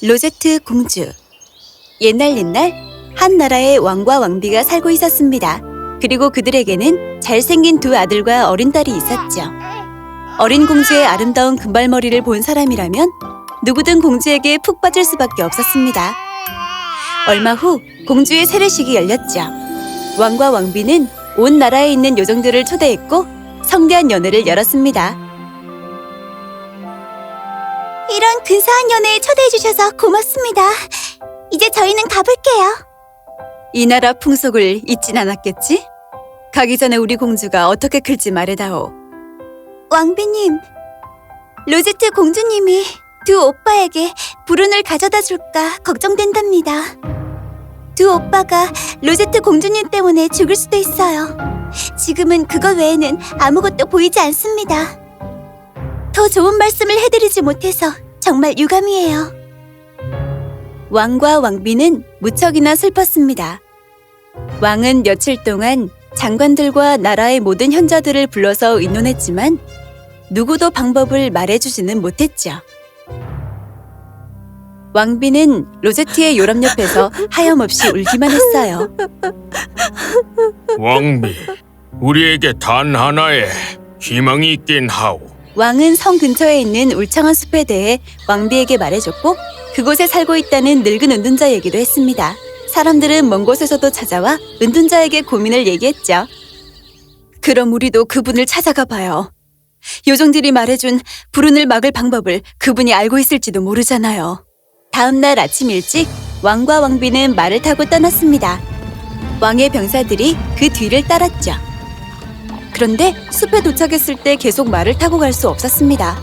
로제트 공주. 옛날 한 나라에 왕과 왕비가 살고 있었습니다. 그리고 그들에게는 잘생긴 두 아들과 어린 딸이 있었죠. 어린 공주의 아름다운 금발머리를 본 사람이라면 누구든 공주에게 푹 빠질 수밖에 없었습니다. 얼마 후 공주의 세례식이 열렸죠. 왕과 왕비는 온 나라에 있는 요정들을 초대했고 성대한 연회를 열었습니다. 이런 근사한 연회에 초대해 주셔서 고맙습니다. 이제 저희는 가볼게요. 이 나라 풍속을 잊진 않았겠지? 가기 전에 우리 공주가 어떻게 클지 말해다오. 왕비님, 로제트 공주님이 두 오빠에게 불운을 가져다 줄까 걱정된답니다. 두 오빠가 로제트 공주님 때문에 죽을 수도 있어요. 지금은 그거 외에는 아무것도 보이지 않습니다. 더 좋은 말씀을 해드리지 못해서 정말 유감이에요. 왕과 왕비는 무척이나 슬펐습니다. 왕은 며칠 동안 장관들과 나라의 모든 현자들을 불러서 의논했지만 누구도 방법을 말해주지는 못했죠. 왕비는 로제트의 요람 옆에서 하염없이 울기만 했어요. 왕비, 우리에게 단 하나의 희망이 있긴 하오. 왕은 성 근처에 있는 울창한 숲에 대해 왕비에게 말해줬고 그곳에 살고 있다는 늙은 은둔자 얘기도 했습니다. 사람들은 먼 곳에서도 찾아와 은둔자에게 고민을 얘기했죠. 그럼 우리도 그분을 찾아가 봐요. 요정들이 말해준 불운을 막을 방법을 그분이 알고 있을지도 모르잖아요. 다음 날 아침 일찍 왕과 왕비는 말을 타고 떠났습니다. 왕의 병사들이 그 뒤를 따랐죠. 그런데 숲에 도착했을 때 계속 말을 타고 갈 수 없었습니다.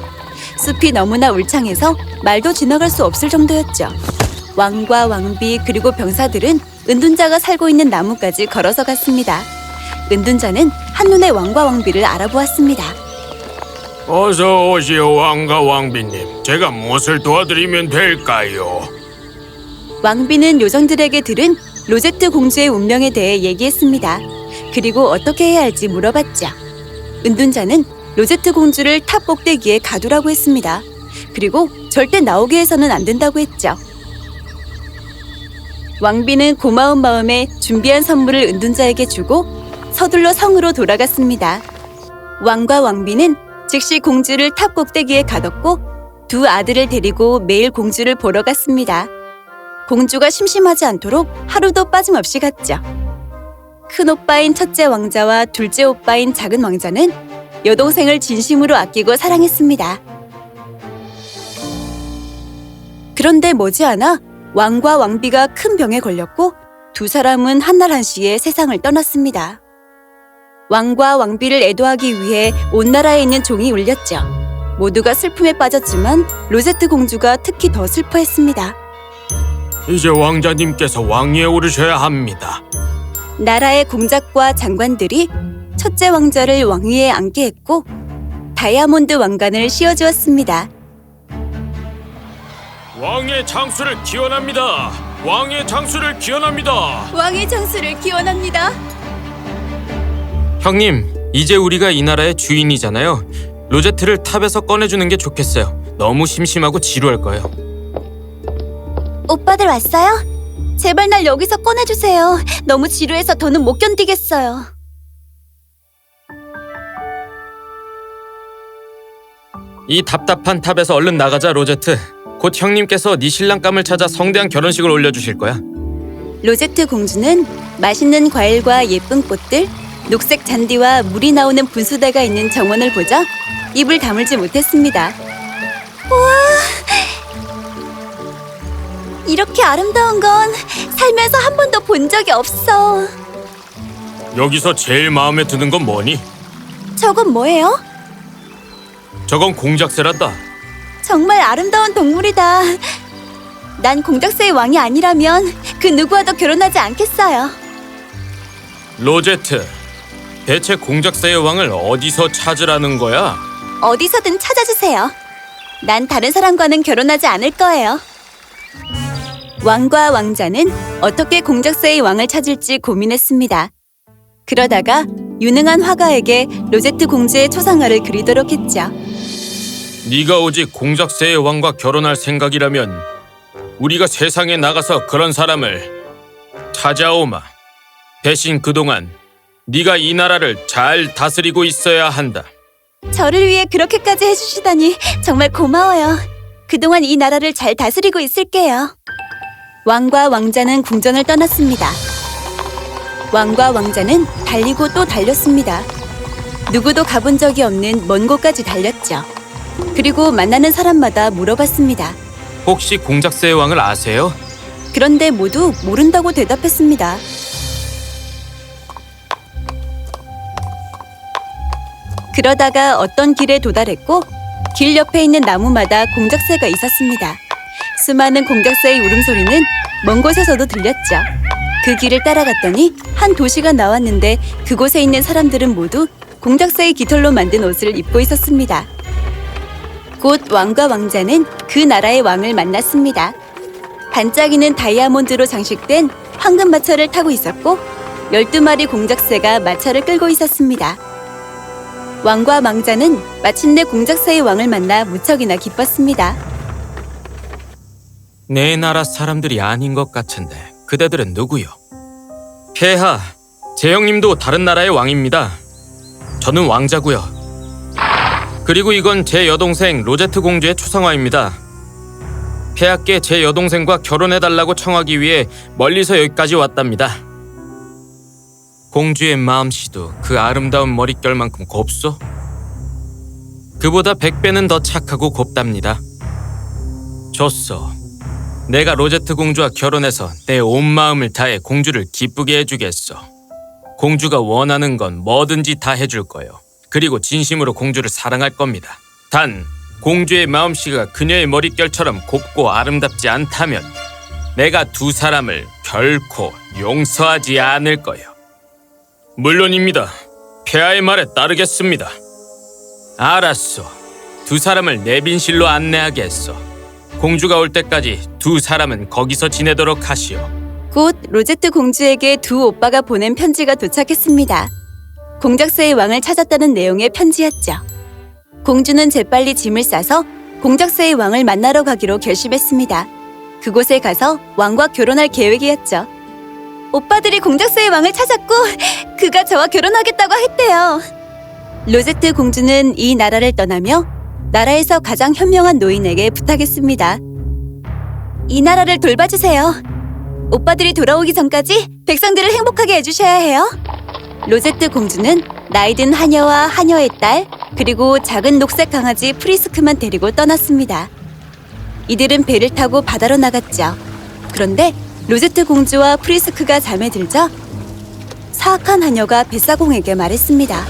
숲이 너무나 울창해서 말도 지나갈 수 없을 정도였죠. 왕과 왕비 그리고 병사들은 은둔자가 살고 있는 나무까지 걸어서 갔습니다. 은둔자는 한눈에 왕과 왕비를 알아보았습니다. 어서 오시오, 왕과 왕비님. 제가 무엇을 도와드리면 될까요? 왕비는 요정들에게 들은 로제트 공주의 운명에 대해 얘기했습니다. 그리고 어떻게 해야 할지 물어봤죠. 은둔자는 로제트 공주를 탑 꼭대기에 가두라고 했습니다. 그리고 절대 나오게 해서는 안 된다고 했죠. 왕비는 고마운 마음에 준비한 선물을 은둔자에게 주고 서둘러 성으로 돌아갔습니다. 왕과 왕비는 즉시 공주를 탑 꼭대기에 가뒀고 두 아들을 데리고 매일 공주를 보러 갔습니다. 공주가 심심하지 않도록 하루도 빠짐없이 갔죠. 큰 오빠인 첫째 왕자와 둘째 오빠인 작은 왕자는 여동생을 진심으로 아끼고 사랑했습니다. 그런데 머지않아 왕과 왕비가 큰 병에 걸렸고 두 사람은 한날 한시에 세상을 떠났습니다. 왕과 왕비를 애도하기 위해 온 나라에 있는 종이 울렸죠. 모두가 슬픔에 빠졌지만 로제트 공주가 특히 더 슬퍼했습니다. 이제 왕자님께서 왕위에 오르셔야 합니다. 나라의 공작과 장관들이 첫째 왕자를 왕위에 앉게 했고 다이아몬드 왕관을 씌워주었습니다. 왕의 장수를 기원합니다. 왕의 장수를 기원합니다. 왕의 장수를 기원합니다. 형님, 이제 우리가 이 나라의 주인이잖아요. 로제트를 탑에서 꺼내주는 게 좋겠어요. 너무 심심하고 지루할 거예요. 오빠들 왔어요? 제발 날 여기서 꺼내주세요. 너무 지루해서 더는 못 견디겠어요. 이 답답한 탑에서 얼른 나가자, 로제트. 곧 형님께서 네 신랑감을 찾아 성대한 결혼식을 올려주실 거야. 로제트 공주는 맛있는 과일과 예쁜 꽃들, 녹색 잔디와 물이 나오는 분수대가 있는 정원을 보자 입을 다물지 못했습니다. 우와! 이렇게 아름다운 건 살면서 한 번도 본 적이 없어. 여기서 제일 마음에 드는 건 뭐니? 저건 뭐예요? 저건 공작새란다. 정말 아름다운 동물이다. 난 공작새의 왕이 아니라면 그 누구와도 결혼하지 않겠어요. 로제트, 대체 공작새의 왕을 어디서 찾으라는 거야? 어디서든 찾아주세요. 난 다른 사람과는 결혼하지 않을 거예요. 왕과 왕자는 어떻게 공작새의 왕을 찾을지 고민했습니다. 그러다가 유능한 화가에게 로제트 공주의 초상화를 그리도록 했죠. 네가 오직 공작새의 왕과 결혼할 생각이라면 우리가 세상에 나가서 그런 사람을 찾아오마. 대신 그동안 네가 이 나라를 잘 다스리고 있어야 한다. 저를 위해 그렇게까지 해주시다니 정말 고마워요. 그동안 이 나라를 잘 다스리고 있을게요. 왕과 왕자는 궁전을 떠났습니다. 왕과 왕자는 달리고 또 달렸습니다. 누구도 가본 적이 없는 먼 곳까지 달렸죠. 그리고 만나는 사람마다 물어봤습니다. 혹시 공작새의 왕을 아세요? 그런데 모두 모른다고 대답했습니다. 그러다가 어떤 길에 도달했고 길 옆에 있는 나무마다 공작새가 있었습니다. 수많은 공작새의 울음소리는 먼 곳에서도 들렸죠. 그 길을 따라갔더니 한 도시가 나왔는데 그곳에 있는 사람들은 모두 공작새의 깃털로 만든 옷을 입고 있었습니다. 곧 왕과 왕자는 그 나라의 왕을 만났습니다. 반짝이는 다이아몬드로 장식된 황금 마차를 타고 있었고 12마리 공작새가 마차를 끌고 있었습니다. 왕과 왕자는 마침내 공작새의 왕을 만나 무척이나 기뻤습니다. 내 나라 사람들이 아닌 것 같은데 그대들은 누구요? 폐하, 제 형님도 다른 나라의 왕입니다. 저는 왕자고요. 그리고 이건 제 여동생 로제트 공주의 초상화입니다. 폐하께 제 여동생과 결혼해달라고 청하기 위해 멀리서 여기까지 왔답니다. 공주의 마음씨도 그 아름다운 머릿결만큼 곱소? 그보다 100배는 더 착하고 곱답니다. 좋소. 내가 로제트 공주와 결혼해서 내 온 마음을 다해 공주를 기쁘게 해주겠소. 공주가 원하는 건 뭐든지 다 해줄 거요. 그리고 진심으로 공주를 사랑할 겁니다. 단 공주의 마음씨가 그녀의 머릿결처럼 곱고 아름답지 않다면 내가 두 사람을 결코 용서하지 않을 거요. 물론입니다. 폐하의 말에 따르겠습니다. 알았소. 두 사람을 내빈실로 안내하겠소. 공주가 올 때까지 두 사람은 거기서 지내도록 하시오. 곧 로제트 공주에게 두 오빠가 보낸 편지가 도착했습니다. 공작새의 왕을 찾았다는 내용의 편지였죠. 공주는 재빨리 짐을 싸서 공작새의 왕을 만나러 가기로 결심했습니다. 그곳에 가서 왕과 결혼할 계획이었죠. 오빠들이 공작새의 왕을 찾았고 그가 저와 결혼하겠다고 했대요. 로제트 공주는 이 나라를 떠나며 나라에서 가장 현명한 노인에게 부탁했습니다. 이 나라를 돌봐주세요. 오빠들이 돌아오기 전까지 백성들을 행복하게 해주셔야 해요. 로제트 공주는 나이든 하녀와 하녀의 딸 그리고 작은 녹색 강아지 프리스크만 데리고 떠났습니다. 이들은 배를 타고 바다로 나갔죠. 그런데 로제트 공주와 프리스크가 잠에 들자 사악한 하녀가 뱃사공에게 말했습니다.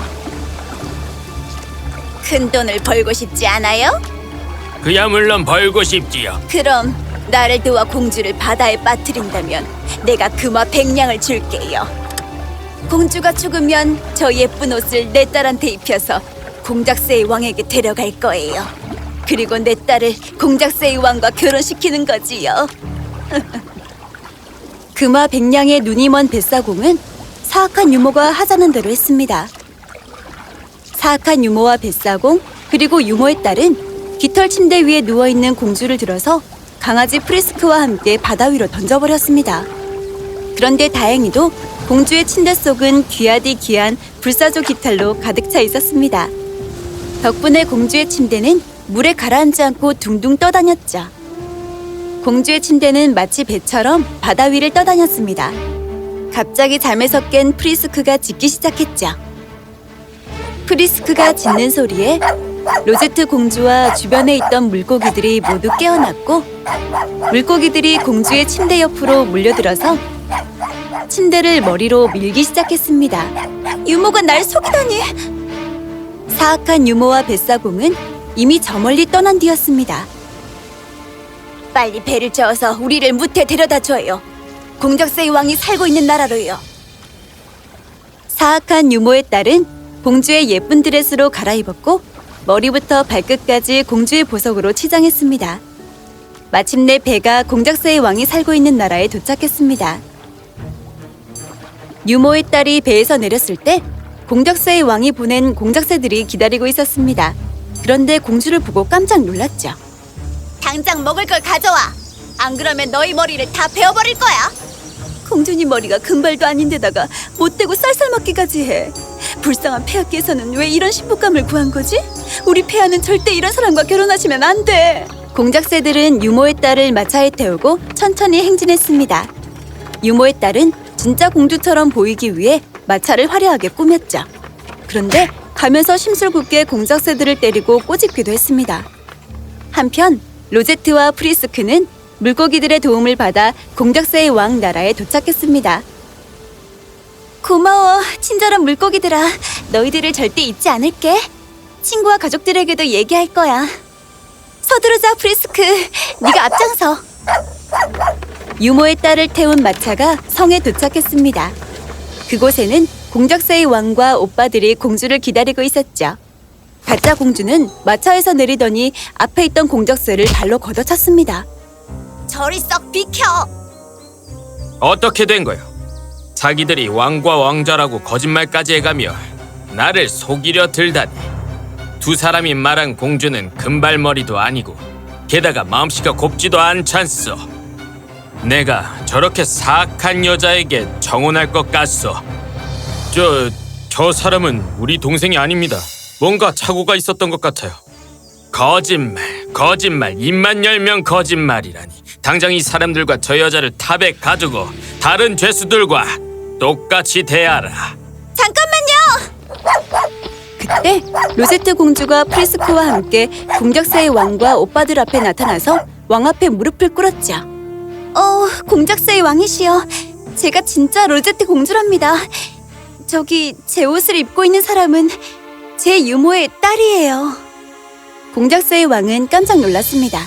큰 돈을 벌고 싶지 않아요? 그야 물론 벌고 싶지요. 그럼 나를 도와 공주를 바다에 빠뜨린다면 내가 금화 100냥을 줄게요. 공주가 죽으면 저 예쁜 옷을 내 딸한테 입혀서 공작새의 왕에게 데려갈 거예요. 그리고 내 딸을 공작새의 왕과 결혼시키는 거지요. 금화 100냥의 눈이 먼 뱃사공은 사악한 유모가 하자는 대로 했습니다. 사악한 유모와 뱃사공 그리고 유모의 딸은 깃털 침대 위에 누워있는 공주를 들어서 강아지 프리스크와 함께 바다 위로 던져버렸습니다. 그런데 다행히도 공주의 침대 속은 귀하디 귀한 불사조 깃털로 가득 차 있었습니다. 덕분에 공주의 침대는 물에 가라앉지 않고 둥둥 떠다녔죠. 공주의 침대는 마치 배처럼 바다 위를 떠다녔습니다. 갑자기 잠에서 깬 프리스크가 짖기 시작했죠. 프리스크가 짖는 소리에 로제트 공주와 주변에 있던 물고기들이 모두 깨어났고 물고기들이 공주의 침대 옆으로 몰려들어서 침대를 머리로 밀기 시작했습니다. 유모가 날 속이다니! 사악한 유모와 뱃사공은 이미 저 멀리 떠난 뒤였습니다. 빨리 배를 저어서 우리를 무태 데려다줘요. 공작새의 왕이 살고 있는 나라로요. 사악한 유모의 딸은 공주의 예쁜 드레스로 갈아입었고 머리부터 발끝까지 공주의 보석으로 치장했습니다. 마침내 배가 공작새의 왕이 살고 있는 나라에 도착했습니다. 유모의 딸이 배에서 내렸을 때 공작새의 왕이 보낸 공작새들이 기다리고 있었습니다. 그런데 공주를 보고 깜짝 놀랐죠. 당장 먹을 걸 가져와! 안 그러면 너희 머리를 다 베어버릴 거야. 공주님 머리가 금발도 아닌데다가 못되고 쌀쌀 맞기까지 해. 불쌍한 폐하께서는 왜 이런 신부감을 구한 거지? 우리 폐하는 절대 이런 사람과 결혼하시면 안 돼. 공작새들은 유모의 딸을 마차에 태우고 천천히 행진했습니다. 유모의 딸은 진짜 공주처럼 보이기 위해 마차를 화려하게 꾸몄죠. 그런데 가면서 심술궂게 공작새들을 때리고 꼬집기도 했습니다. 한편 로제트와 프리스크는 물고기들의 도움을 받아 공작새의 왕 나라에 도착했습니다. 고마워, 친절한 물고기들아. 너희들을 절대 잊지 않을게. 친구와 가족들에게도 얘기할 거야. 서두르자, 프리스크. 네가 앞장서. 유모의 딸을 태운 마차가 성에 도착했습니다. 그곳에는 공작새의 왕과 오빠들이 공주를 기다리고 있었죠. 가짜 공주는 마차에서 내리더니 앞에 있던 공작새를 발로 걷어찼습니다. 저리 썩 비켜! 어떻게 된 거요? 자기들이 왕과 왕자라고 거짓말까지 해가며 나를 속이려 들다니. 두 사람이 말한 공주는 금발머리도 아니고 게다가 마음씨가 곱지도 않잖소. 내가 저렇게 사악한 여자에게 정혼할 것 같소. 저 사람은 우리 동생이 아닙니다. 뭔가 착오가 있었던 것 같아요. 거짓말, 입만 열면 거짓말이라니. 당장 이 사람들과 저 여자를 탑에 가두고 다른 죄수들과 똑같이 대하라. 잠깐만요! 그때 로제트 공주가 프리스크와 함께 공작새의 왕과 오빠들 앞에 나타나서 왕 앞에 무릎을 꿇었죠. 공작새의 왕이시여. 제가 진짜 로제트 공주랍니다. 저기 제 옷을 입고 있는 사람은 제 유모의 딸이에요. 공작새의 왕은 깜짝 놀랐습니다.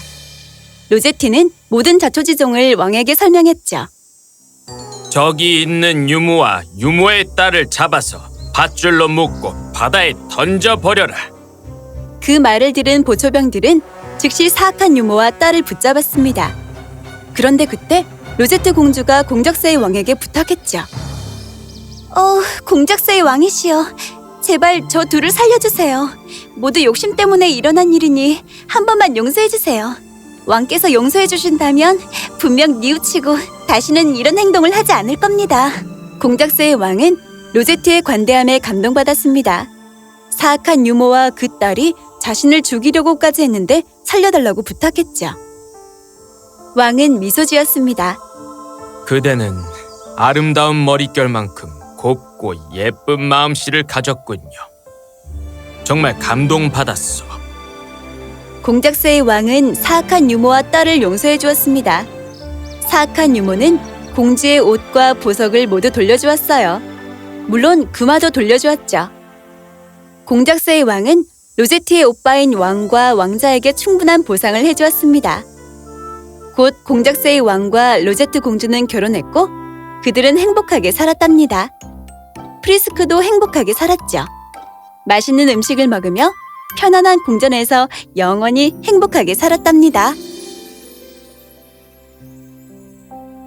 로제트는 모든 자초지종을 왕에게 설명했죠. 저기 있는 유모와 유모의 딸을 잡아서 밧줄로 묶고 바다에 던져버려라. 그 말을 들은 보초병들은 즉시 사악한 유모와 딸을 붙잡았습니다. 그런데 그때 로제트 공주가 공작새의 왕에게 부탁했죠. 공작새의 왕이시여. 제발 저 둘을 살려주세요. 모두 욕심 때문에 일어난 일이니 한 번만 용서해주세요. 왕께서 용서해주신다면 분명 뉘우치고 다시는 이런 행동을 하지 않을 겁니다. 공작새의 왕은 로제트의 관대함에 감동받았습니다. 사악한 유모와 그 딸이 자신을 죽이려고까지 했는데 살려달라고 부탁했죠. 왕은 미소 지었습니다. 그대는 아름다운 머릿결만큼 곱고 예쁜 마음씨를 가졌군요. 정말 감동받았소. 공작새의 왕은 사악한 유모와 딸을 용서해 주었습니다. 사악한 유모는 공주의 옷과 보석을 모두 돌려주었어요. 물론 금화도 돌려주었죠. 공작새의 왕은 로제트의 오빠인 왕과 왕자에게 충분한 보상을 해주었습니다. 곧 공작새의 왕과 로제트 공주는 결혼했고 그들은 행복하게 살았답니다. 프리스크도 행복하게 살았죠. 맛있는 음식을 먹으며 편안한 궁전에서 영원히 행복하게 살았답니다.